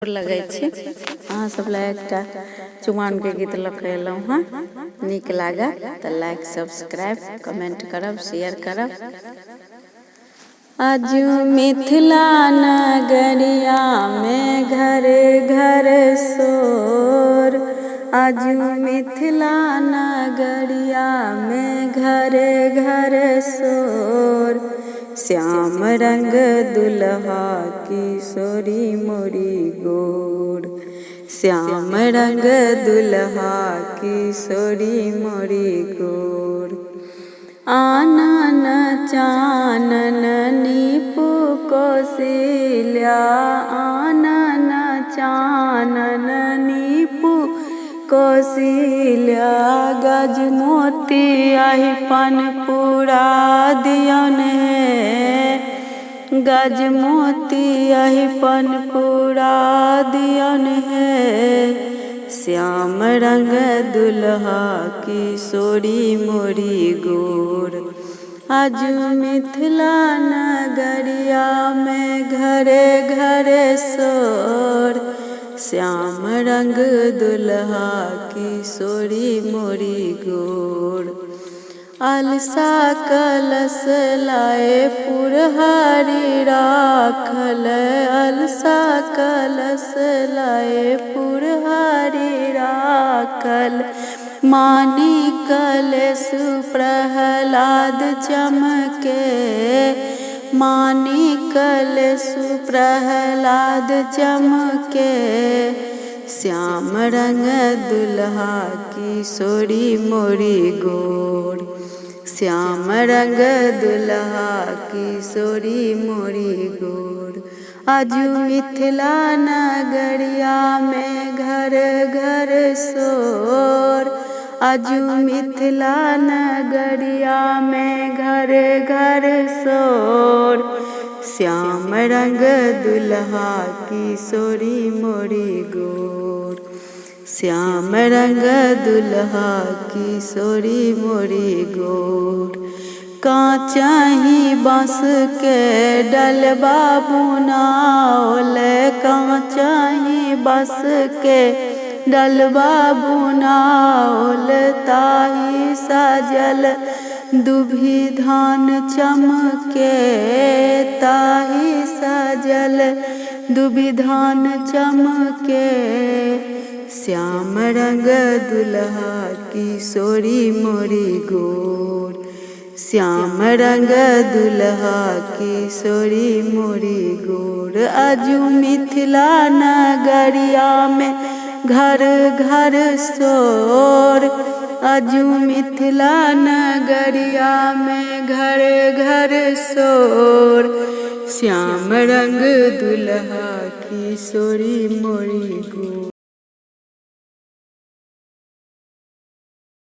लगै छी अहाँ सब ला एकटा चुमान के गीत लखेलहुँ हाँ नीक लागत तऽ लाइक सब्सक्राइब कमेंट करब शेयर करब। आज मिथिला नगरिया में घरे घर शोर, आज मिथिला नगरिया में घरे घर शोर। श्याम रंग दुल्हा किशोरी मोरी गोर, श्याम रंग दुल्हा किशोरी मोरी गोर। आनन चानन नीपु कौशल्या, आनन चानन नीपु कौशल्या। गज मोती अहिपन पूरा दियन है, गज मोती अहिपन पूरा दियन है। श्याम रंग दुल्हा किशोरी मोरी गोर। आज मिथिला नगरिया में घरे घरे शोर, श्याम रंग दुल्हा किशोरी मोरी गोर। अलसा कलश लाए पुरहरी राखल, अलसा कलश लाए पुरहरी राखल। मानी कलश प्रहलाद चमके, मानी कलश प्रहलाद चमके। श्याम रंग दुल्हा किशोरी मोरी गोर, श्याम रंग दुल्हा किशोरी मोरी गोर। आजू मिथिला नगरिया में घर घर शोर, आजू मिथिला नगरिया में घर घर शोर। श्याम रंग दुल्हा किशोरी मोरी गोर, श्याम रंग दुल्हा किशोरी मोरी गोर। कांचही बाँस के डलबा बुनाओल, कांचही बाँस के डलबा बुनाओल। ताही सजल दुभि धान चमके, ताही सजल दुभि धान चमके। श्याम रंग दुल्हा किशोरी मोरी गोर, श्याम रंग दुल्हा किशोरी मोरी गोर। आजू मिथिला नगरिया में घर घर शोर, आजू मिथिला नगरिया में घर घर शोर। श्याम रंग दुल्हा किशोरी मोरी गोर।